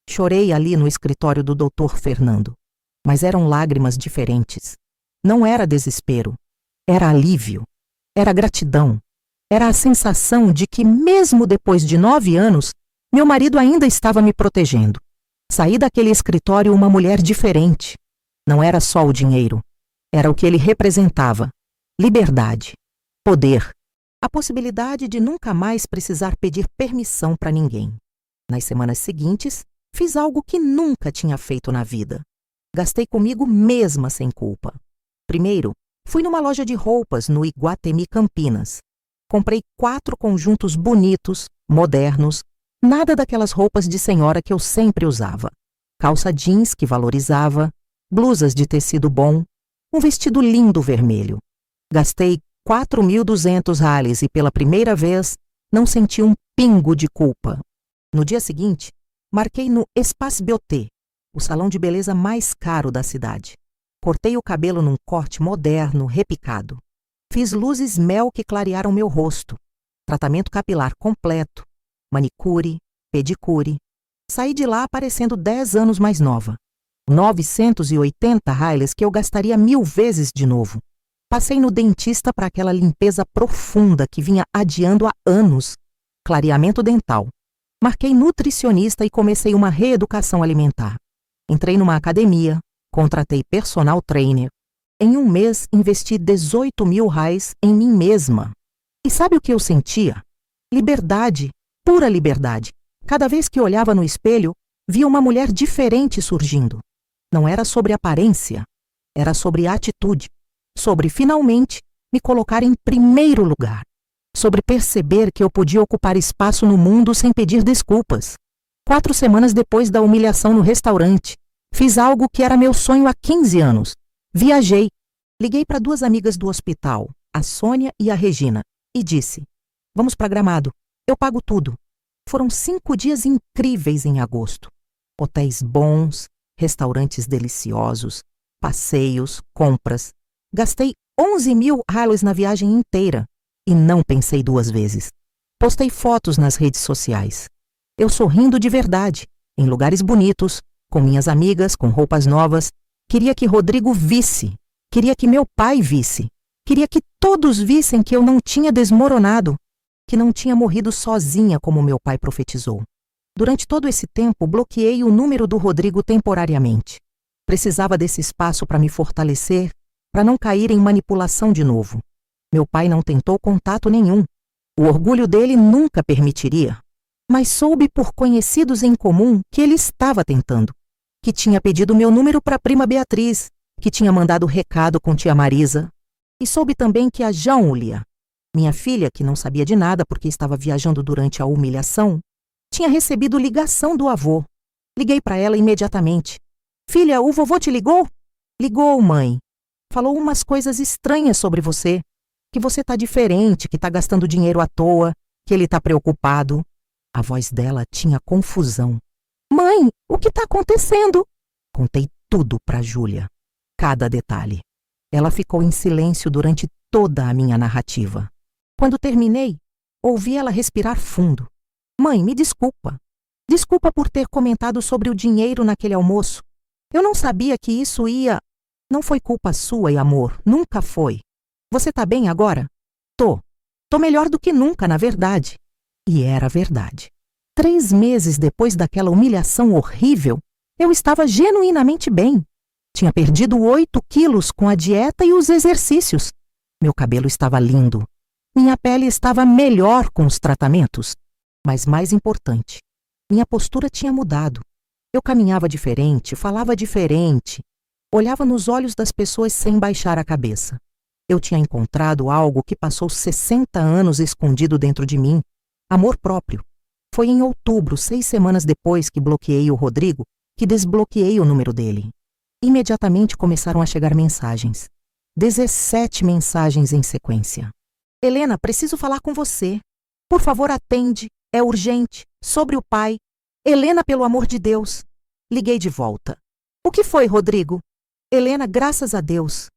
Chorei ali no escritório do Dr. Fernando. Mas eram lágrimas diferentes. Não era desespero. Era alívio. Era gratidão. Era a sensação de que, mesmo depois de 9 anos, meu marido ainda estava me protegendo. Saí daquele escritório uma mulher diferente. Não era só o dinheiro. Era o que ele representava. Liberdade. Poder. A possibilidade de nunca mais precisar pedir permissão para ninguém. Nas semanas seguintes, fiz algo que nunca tinha feito na vida. Gastei comigo mesma sem culpa. Primeiro, fui numa loja de roupas no Iguatemi Campinas. Comprei 4 conjuntos bonitos, modernos, nada daquelas roupas de senhora que eu sempre usava. calça jeans que valorizava, blusas de tecido bom, um vestido lindo vermelho. Gastei 4.200 reais e pela primeira vez não senti um pingo de culpa. No dia seguinte, marquei no Espace Beauté, o salão de beleza mais caro da cidade. Cortei o cabelo num corte moderno, repicado. Fiz luzes mel que clarearam meu rosto. Tratamento capilar completo, manicure, pedicure. Saí de lá parecendo 10 anos mais nova. 980 reais que eu gastaria 1000 vezes de novo. Passei no dentista para aquela limpeza profunda que vinha adiando há anos. Clareamento dental. Marquei nutricionista e comecei uma reeducação alimentar. Entrei numa academia, contratei personal trainer. Em um mês, investi 18.000 reais em mim mesma. E sabe o que eu sentia? Liberdade, pura liberdade. Cada vez que olhava no espelho, via uma mulher diferente surgindo. Não era sobre aparência, era sobre atitude. Sobre, finalmente, me colocar em primeiro lugar. Sobre perceber que eu podia ocupar espaço no mundo sem pedir desculpas. 4 semanas depois da humilhação no restaurante, fiz algo que era meu sonho há 15 anos. Viajei. Liguei para 2 amigas do hospital, a Sônia e a Regina, e disse: vamos para Gramado, eu pago tudo. Foram 5 dias incríveis em agosto. Hotéis bons, restaurantes deliciosos, passeios, compras. Gastei 11.000 reais na viagem inteira e não pensei 2 vezes. Postei fotos nas redes sociais. Eu sorrindo de verdade, em lugares bonitos, com minhas amigas, com roupas novas. Queria que Rodrigo visse, queria que meu pai visse, queria que todos vissem que eu não tinha desmoronado, que não tinha morrido sozinha como meu pai profetizou. Durante todo esse tempo, bloqueei o número do Rodrigo temporariamente. Precisava desse espaço para me fortalecer, para não cair em manipulação de novo. Meu pai não tentou contato nenhum. O orgulho dele nunca permitiria. Mas soube por conhecidos em comum que ele estava tentando. Que tinha pedido meu número para a prima Beatriz, que tinha mandado recado com tia Marisa. E soube também que a Júlia, minha filha, que não sabia de nada porque estava viajando durante a humilhação, tinha recebido ligação do avô. Liguei para ela imediatamente. Filha, o vovô te ligou? Ligou, mãe. Falou umas coisas estranhas sobre você. Que você tá diferente, que tá gastando dinheiro à toa, que ele tá preocupado. A voz dela tinha confusão. Mãe, o que tá acontecendo? Contei tudo para Júlia. Cada detalhe. Ela ficou em silêncio durante toda a minha narrativa. Quando terminei, ouvi ela respirar fundo. Mãe, me desculpa. Desculpa por ter comentado sobre o dinheiro naquele almoço. Eu não sabia que isso ia... Não foi culpa sua e amor, nunca foi. Você tá bem agora? Tô. Tô melhor do que nunca, na verdade. E era verdade. 3 meses depois daquela humilhação horrível, eu estava genuinamente bem. Tinha perdido 8 quilos com a dieta e os exercícios. Meu cabelo estava lindo. Minha pele estava melhor com os tratamentos. Mas mais importante, minha postura tinha mudado. Eu caminhava diferente, falava diferente. Olhava nos olhos das pessoas sem baixar a cabeça. Eu tinha encontrado algo que passou 60 anos escondido dentro de mim. Amor próprio. Foi em outubro, 6 semanas depois que bloqueei o Rodrigo, que desbloqueei o número dele. Imediatamente começaram a chegar mensagens. 17 mensagens em sequência. Helena, preciso falar com você. Por favor, atende. É urgente. Sobre o pai. Helena, pelo amor de Deus. Liguei de volta. O que foi, Rodrigo? Helena, graças a Deus.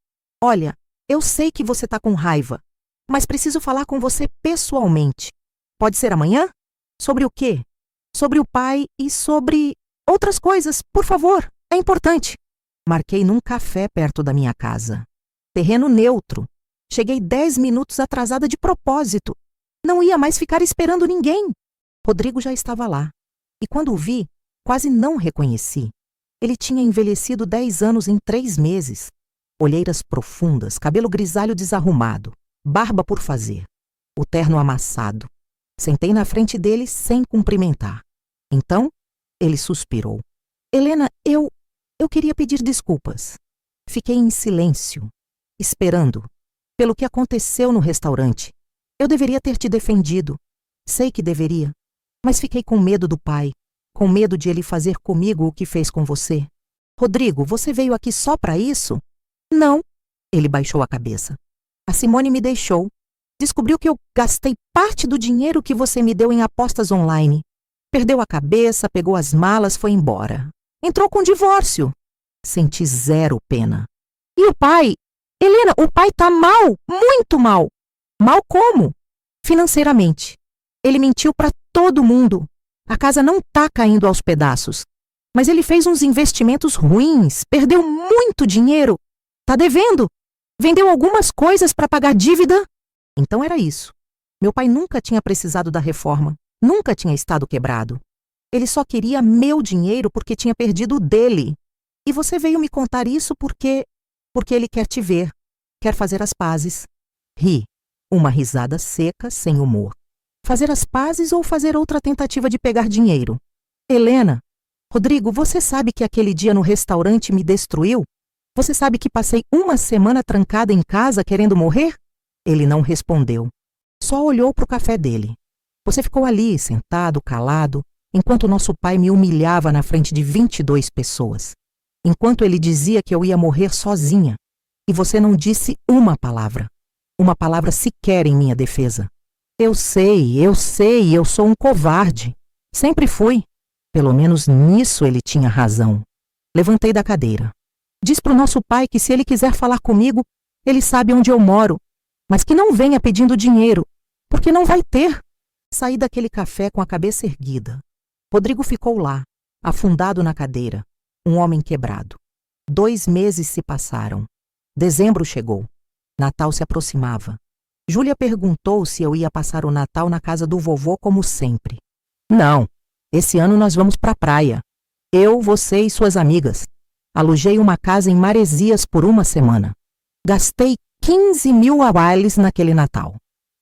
Olha, eu sei que você tá com raiva, mas preciso falar com você pessoalmente. Pode ser amanhã? Sobre o quê? Sobre o pai e sobre outras coisas, por favor. É importante. Marquei num café perto da minha casa. Terreno neutro. Cheguei 10 minutos atrasada de propósito. Não ia mais ficar esperando ninguém. Rodrigo já estava lá. E quando o vi, quase não reconheci. Ele tinha envelhecido 10 anos em 3 meses. Olheiras profundas, cabelo grisalho desarrumado, barba por fazer, o terno amassado. Sentei na frente dele sem cumprimentar. Então, ele suspirou. Helena, eu queria pedir desculpas. Fiquei em silêncio, esperando. Pelo que aconteceu no restaurante. Eu deveria ter te defendido. Sei que deveria. Mas fiquei com medo do pai, com medo de ele fazer comigo o que fez com você. Rodrigo, você veio aqui só para isso? Não. Ele baixou a cabeça. A Simone me deixou. Descobriu que eu gastei parte do dinheiro que você me deu em apostas online. Perdeu a cabeça, pegou as malas, foi embora. Entrou com divórcio. Senti zero pena. E o pai? Helena, o pai tá mal, muito mal. Mal como? Financeiramente. Ele mentiu para todo mundo. A casa não tá caindo aos pedaços. Mas ele fez uns investimentos ruins, perdeu muito dinheiro. Tá devendo. Vendeu algumas coisas para pagar dívida. Então era isso. Meu pai nunca tinha precisado da reforma. Nunca tinha estado quebrado. Ele só queria meu dinheiro porque tinha perdido o dele. E você veio me contar isso porque ele quer te ver. Quer fazer as pazes. Ri. Uma risada seca, sem humor. Fazer as pazes ou fazer outra tentativa de pegar dinheiro? Helena, Rodrigo, você sabe que aquele dia no restaurante me destruiu? Você sabe que passei uma semana trancada em casa querendo morrer? Ele não respondeu. Só olhou para o café dele. Você ficou ali, sentado, calado, enquanto nosso pai me humilhava na frente de 22 pessoas. Enquanto ele dizia que eu ia morrer sozinha. E você não disse uma palavra sequer em minha defesa. Eu sei, eu sou um covarde. Sempre fui. Pelo menos nisso ele tinha razão. Levantei da cadeira. Diz pro nosso pai que se ele quiser falar comigo, ele sabe onde eu moro, mas que não venha pedindo dinheiro, porque não vai ter. Saí daquele café com a cabeça erguida. Rodrigo ficou lá, afundado na cadeira, um homem quebrado. 2 meses se passaram. Dezembro chegou. Natal se aproximava. Júlia perguntou se eu ia passar o Natal na casa do vovô como sempre. Não, esse ano nós vamos pra praia. Eu, você e suas amigas. Alugei uma casa em Maresias por 1 semana. Gastei 15 mil reais naquele Natal.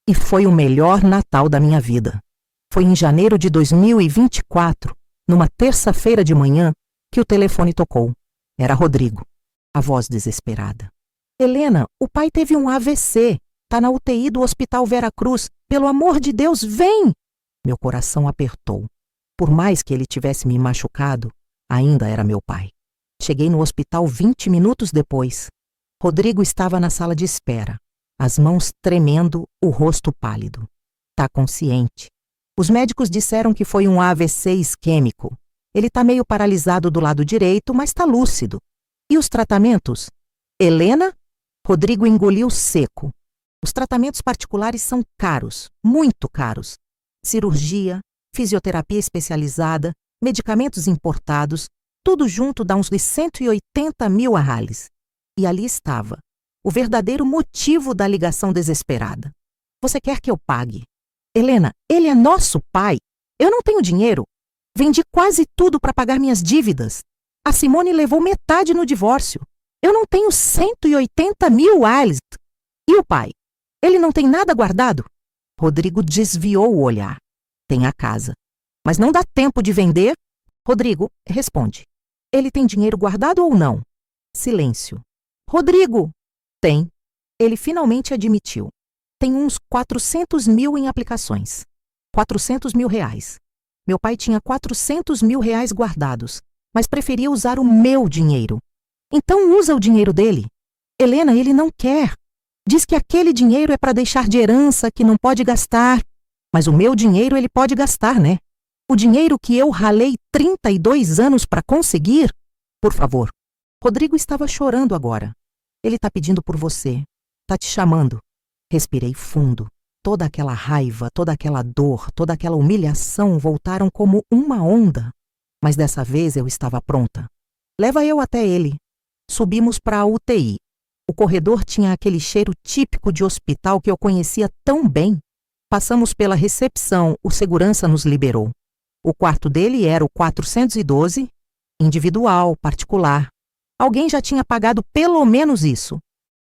E foi o melhor Natal da minha vida. Foi em janeiro de 2024, numa terça-feira de manhã, que o telefone tocou. Era Rodrigo. A voz desesperada. Helena, o pai teve um AVC. Tá na UTI do Hospital Vera Cruz. Pelo amor de Deus, vem! Meu coração apertou. Por mais que ele tivesse me machucado, ainda era meu pai. Cheguei no hospital 20 minutos depois. Rodrigo estava na sala de espera, as mãos tremendo, o rosto pálido. Tá consciente. Os médicos disseram que foi um AVC isquêmico. Ele tá meio paralisado do lado direito, mas tá lúcido. E os tratamentos? Helena? Rodrigo engoliu seco. Os tratamentos particulares são caros, muito caros. Cirurgia, fisioterapia especializada, medicamentos importados, tudo junto dá uns 180 mil reais. E ali estava, o verdadeiro motivo da ligação desesperada. Você quer que eu pague? Helena, ele é nosso pai. Eu não tenho dinheiro. Vendi quase tudo para pagar minhas dívidas. A Simone levou metade no divórcio. Eu não tenho 180 mil reais. E o pai? Ele não tem nada guardado? Rodrigo desviou o olhar. Tem a casa. Mas não dá tempo de vender? Rodrigo, responde. Ele tem dinheiro guardado ou não? Silêncio. Rodrigo! Tem. Ele finalmente admitiu. Tem uns 400 mil em aplicações. 400 mil reais. Meu pai tinha 400 mil reais guardados, mas preferia usar o meu dinheiro. Então usa o dinheiro dele. Helena, ele não quer. Diz que aquele dinheiro é para deixar de herança, que não pode gastar. Mas o meu dinheiro ele pode gastar, né? O dinheiro que eu ralei 32 anos para conseguir? Por favor. Rodrigo estava chorando agora. Ele tá pedindo por você. Tá te chamando. Respirei fundo. Toda aquela raiva, toda aquela dor, toda aquela humilhação voltaram como uma onda. Mas dessa vez eu estava pronta. Leva eu até ele. Subimos para a UTI. O corredor tinha aquele cheiro típico de hospital que eu conhecia tão bem. Passamos pela recepção, o segurança nos liberou. O quarto dele era o 412, individual, particular. Alguém já tinha pagado pelo menos isso.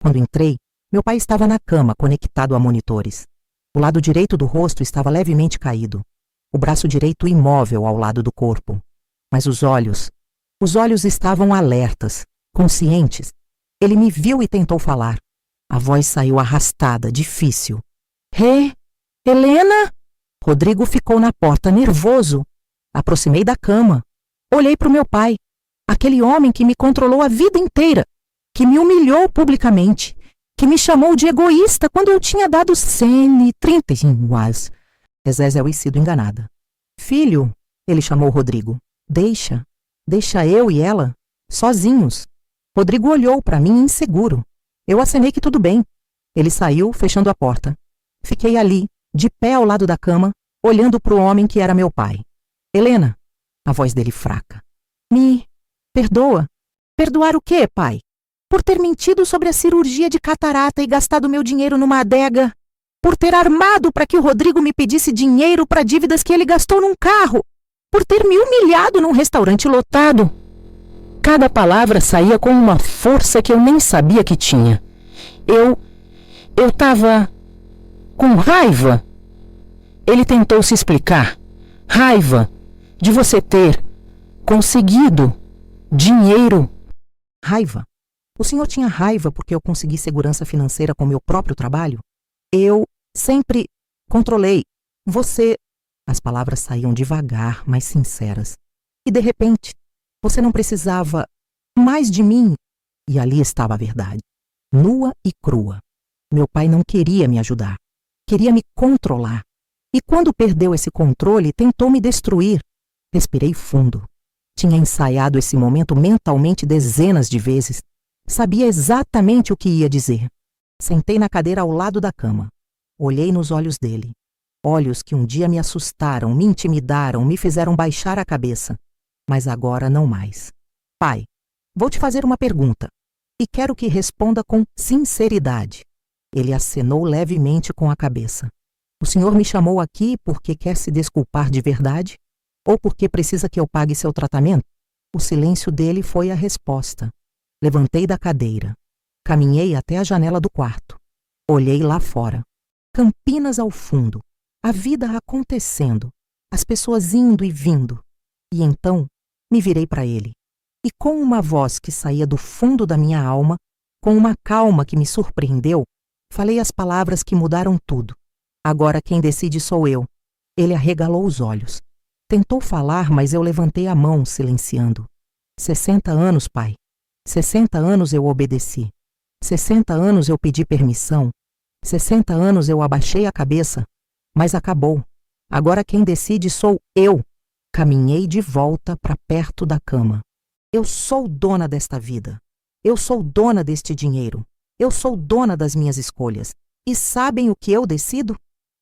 Quando entrei, meu pai estava na cama, conectado a monitores. O lado direito do rosto estava levemente caído. O braço direito imóvel ao lado do corpo. Mas os olhos estavam alertas, conscientes. Ele me viu e tentou falar. A voz saiu arrastada, difícil. Helena? Rodrigo ficou na porta, nervoso. Aproximei da cama. Olhei para o meu pai, aquele homem que me controlou a vida inteira, que me humilhou publicamente, que me chamou de egoísta quando eu tinha dado 130 was. Exésiel sido enganada. Filho, ele chamou Rodrigo. Deixa eu e ela, sozinhos. Rodrigo olhou para mim inseguro. Eu acenei que tudo bem. Ele saiu, fechando a porta. Fiquei ali, de pé ao lado da cama, olhando para o homem que era meu pai. Helena, a voz dele fraca. Me perdoa. Perdoar o quê, pai? Por ter mentido sobre a cirurgia de catarata e gastado meu dinheiro numa adega. Por ter armado para que o Rodrigo me pedisse dinheiro para dívidas que ele gastou num carro. Por ter me humilhado num restaurante lotado. Cada palavra saía com uma força que eu nem sabia que tinha. Eu tava com raiva. Ele tentou se explicar. Raiva de você ter conseguido dinheiro. Raiva? O senhor tinha raiva porque eu consegui segurança financeira com meu próprio trabalho? Eu sempre controlei. Você... As palavras saíam devagar, mas sinceras. E de repente, você não precisava mais de mim. E ali estava a verdade, nua e crua. Meu pai não queria me ajudar. Queria me controlar. E quando perdeu esse controle, tentou me destruir. Respirei fundo. Tinha ensaiado esse momento mentalmente dezenas de vezes. Sabia exatamente o que ia dizer. Sentei na cadeira ao lado da cama. Olhei nos olhos dele. Olhos que um dia me assustaram, me intimidaram, me fizeram baixar a cabeça. Mas agora não mais. Pai, vou te fazer uma pergunta. E quero que responda com sinceridade. Ele acenou levemente com a cabeça. O senhor me chamou aqui porque quer se desculpar de verdade? Ou porque precisa que eu pague seu tratamento? O silêncio dele foi a resposta. Levantei da cadeira. Caminhei até a janela do quarto. Olhei lá fora. Campinas ao fundo. A vida acontecendo. As pessoas indo e vindo. E então, me virei para ele. E com uma voz que saía do fundo da minha alma, com uma calma que me surpreendeu, falei as palavras que mudaram tudo. Agora quem decide sou eu. Ele arregalou os olhos. Tentou falar, mas eu levantei a mão, silenciando. 60 anos, pai. 60 anos eu obedeci. 60 anos eu pedi permissão. 60 anos eu abaixei a cabeça. Mas acabou. Agora quem decide sou eu. Caminhei de volta para perto da cama. Eu sou dona desta vida. Eu sou dona deste dinheiro. Eu sou dona das minhas escolhas. E sabem o que eu decido?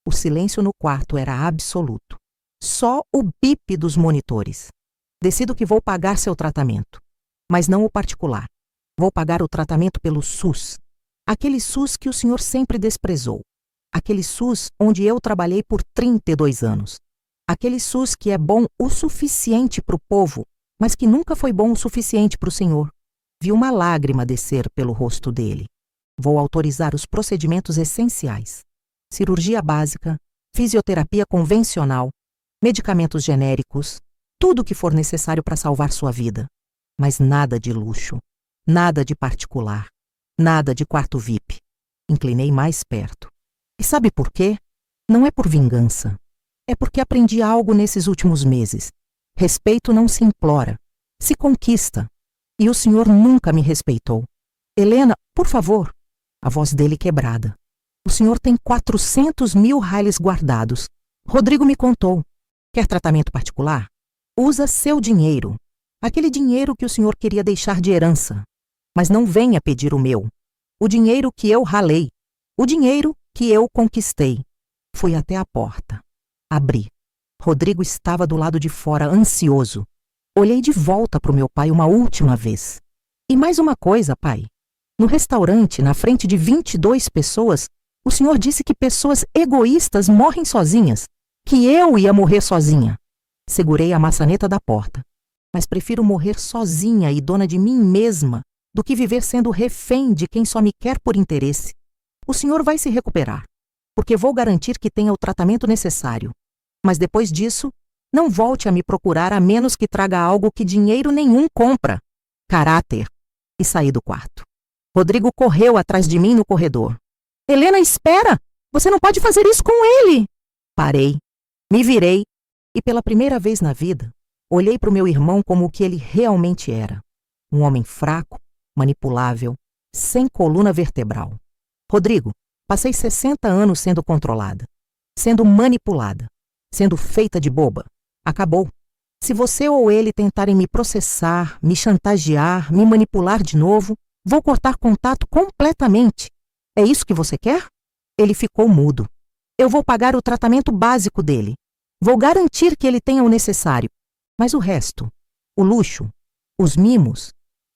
O silêncio no quarto era absoluto. Só o bip dos monitores. Decido que vou pagar seu tratamento. Mas não o particular. Vou pagar o tratamento pelo SUS. Aquele SUS que o senhor sempre desprezou. Aquele SUS onde eu trabalhei por 32 anos. Aquele SUS que é bom o suficiente para o povo, mas que nunca foi bom o suficiente para o senhor. Vi uma lágrima descer pelo rosto dele. Vou autorizar os procedimentos essenciais. Cirurgia básica, fisioterapia convencional, medicamentos genéricos, tudo o que for necessário para salvar sua vida. Mas nada de luxo, nada de particular, nada de quarto VIP. Inclinei mais perto. E sabe por quê? Não é por vingança. É porque aprendi algo nesses últimos meses. Respeito não se implora, se conquista. E o senhor nunca me respeitou. Helena, por favor. A voz dele quebrada. O senhor tem 400 mil railes guardados. Rodrigo me contou. Quer tratamento particular? Usa seu dinheiro. Aquele dinheiro que o senhor queria deixar de herança. Mas não venha pedir o meu. O dinheiro que eu ralei. O dinheiro que eu conquistei. Fui até a porta. Abri. Rodrigo estava do lado de fora, ansioso. Olhei de volta para o meu pai uma última vez. E mais uma coisa, pai. No restaurante, na frente de 22 pessoas, o senhor disse que pessoas egoístas morrem sozinhas. Que eu ia morrer sozinha. Segurei a maçaneta da porta. Mas prefiro morrer sozinha e dona de mim mesma do que viver sendo refém de quem só me quer por interesse. O senhor vai se recuperar, porque vou garantir que tenha o tratamento necessário. Mas depois disso, não volte a me procurar a menos que traga algo que dinheiro nenhum compra. Caráter. E saí do quarto. Rodrigo correu atrás de mim no corredor. Helena, espera! Você não pode fazer isso com ele! Parei, me virei E pela primeira vez na vida, olhei para o meu irmão como o que ele realmente era. Um homem fraco, manipulável, sem coluna vertebral. Rodrigo, passei 60 anos sendo controlada, sendo manipulada, sendo feita de boba. Acabou. Se você ou ele tentarem me processar, me chantagear, me manipular de novo, vou cortar contato completamente. É isso que você quer? Ele ficou mudo. Eu vou pagar o tratamento básico dele. Vou garantir que ele tenha o necessário. Mas o resto, o luxo, os mimos,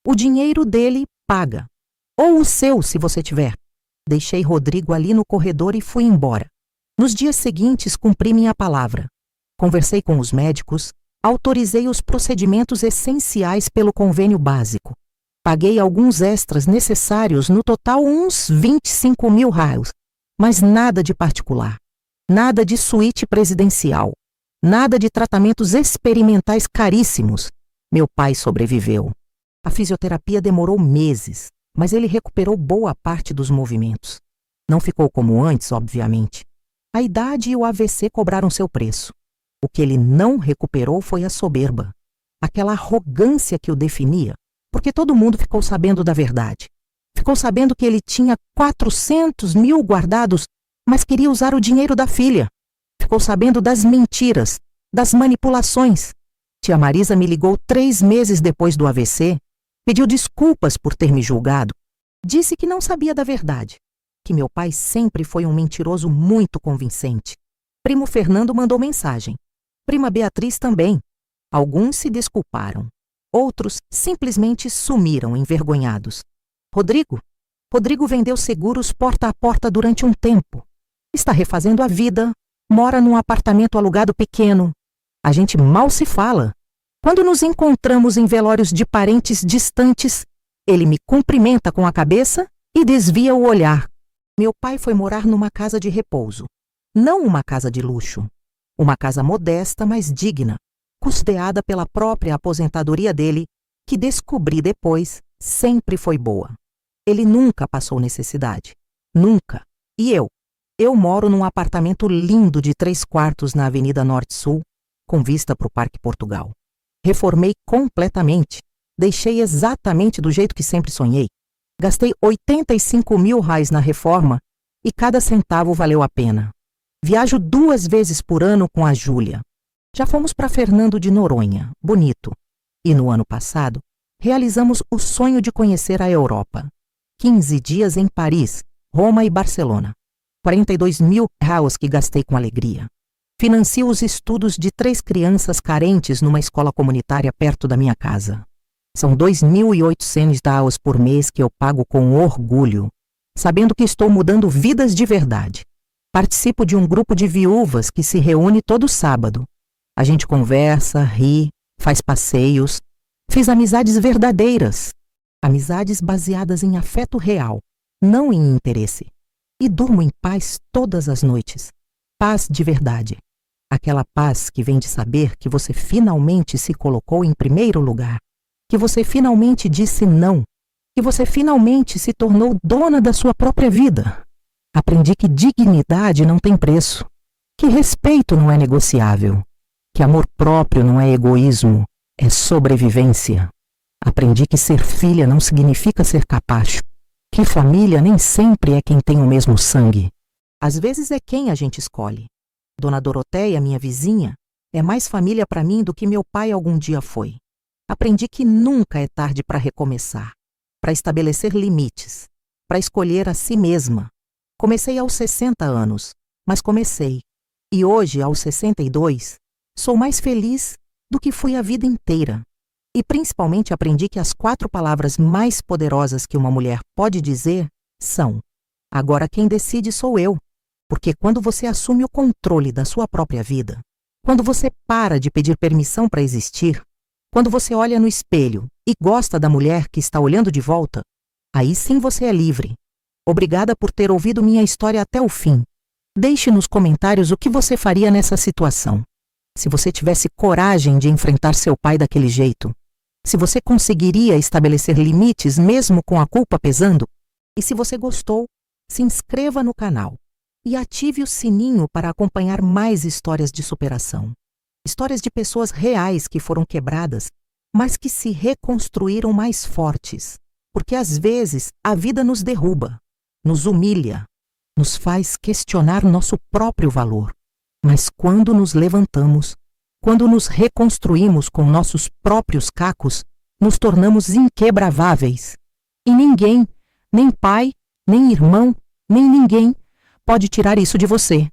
o dinheiro dele paga. Ou o seu, se você tiver. Deixei Rodrigo ali no corredor e fui embora. Nos dias seguintes, cumpri minha palavra. Conversei com os médicos, autorizei os procedimentos essenciais pelo convênio básico. Paguei alguns extras necessários, no total uns 25 mil reais. Mas nada de particular. Nada de suíte presidencial. Nada de tratamentos experimentais caríssimos. Meu pai sobreviveu. A fisioterapia demorou meses, mas ele recuperou boa parte dos movimentos. Não ficou como antes, obviamente. A idade e o AVC cobraram seu preço. O que ele não recuperou foi a soberba. Aquela arrogância que o definia, porque todo mundo ficou sabendo da verdade. Ficou sabendo que ele tinha 400 mil guardados, mas queria usar o dinheiro da filha. Ficou sabendo das mentiras, das manipulações. Tia Marisa me ligou 3 meses depois do AVC, pediu desculpas por ter me julgado. Disse que não sabia da verdade, que meu pai sempre foi um mentiroso muito convincente. Primo Fernando mandou mensagem. Prima Beatriz também. Alguns se desculparam. Outros simplesmente sumiram envergonhados. Rodrigo vendeu seguros porta a porta durante um tempo. Está refazendo a vida, mora num apartamento alugado pequeno. A gente mal se fala. Quando nos encontramos em velórios de parentes distantes, ele me cumprimenta com a cabeça e desvia o olhar. Meu pai foi morar numa casa de repouso. Não uma casa de luxo. Uma casa modesta, mas digna, custeada pela própria aposentadoria dele, que descobri depois sempre foi boa. Ele nunca passou necessidade. Nunca. E eu moro num apartamento lindo de 3 quartos na Avenida Norte-Sul, com vista para o Parque Portugal. Reformei completamente. Deixei exatamente do jeito que sempre sonhei. Gastei 85 mil reais na reforma e cada centavo valeu a pena. Viajo 2 vezes por ano com a Júlia. Já fomos para Fernando de Noronha, bonito. E no ano passado, realizamos o sonho de conhecer a Europa. 15 dias em Paris, Roma e Barcelona. 42 mil reais que gastei com alegria. Financio os estudos de 3 crianças carentes numa escola comunitária perto da minha casa. São 2.800 reais por mês que eu pago com orgulho, sabendo que estou mudando vidas de verdade. Participo de um grupo de viúvas que se reúne todo sábado. A gente conversa, ri, faz passeios. Fiz amizades verdadeiras. Amizades baseadas em afeto real, não em interesse. E durmo em paz todas as noites. Paz de verdade. Aquela paz que vem de saber que você finalmente se colocou em primeiro lugar. Que você finalmente disse não. Que você finalmente se tornou dona da sua própria vida. Aprendi que dignidade não tem preço. Que respeito não é negociável. Que amor próprio não é egoísmo, é sobrevivência. Aprendi que ser filha não significa ser capacho. Que família nem sempre é quem tem o mesmo sangue. Às vezes é quem a gente escolhe. Dona Doroteia, minha vizinha, é mais família para mim do que meu pai algum dia foi. Aprendi que nunca é tarde para recomeçar, para estabelecer limites, para escolher a si mesma. Comecei aos 60 anos, mas comecei. E hoje, aos 62, sou mais feliz do que fui a vida inteira. E principalmente aprendi que as 4 palavras mais poderosas que uma mulher pode dizer são: agora quem decide sou eu. Porque quando você assume o controle da sua própria vida, quando você para de pedir permissão para existir, quando você olha no espelho e gosta da mulher que está olhando de volta, aí sim você é livre. Obrigada por ter ouvido minha história até o fim. Deixe nos comentários o que você faria nessa situação. Se você tivesse coragem de enfrentar seu pai daquele jeito, se você conseguiria estabelecer limites mesmo com a culpa pesando, e se você gostou, se inscreva no canal e ative o sininho para acompanhar mais histórias de superação. Histórias de pessoas reais que foram quebradas, mas que se reconstruíram mais fortes. Porque às vezes a vida nos derruba, nos humilha, nos faz questionar nosso próprio valor. Mas quando nos levantamos, quando nos reconstruímos com nossos próprios cacos, nos tornamos inquebráveis. E ninguém, nem pai, nem irmão, nem ninguém, pode tirar isso de você.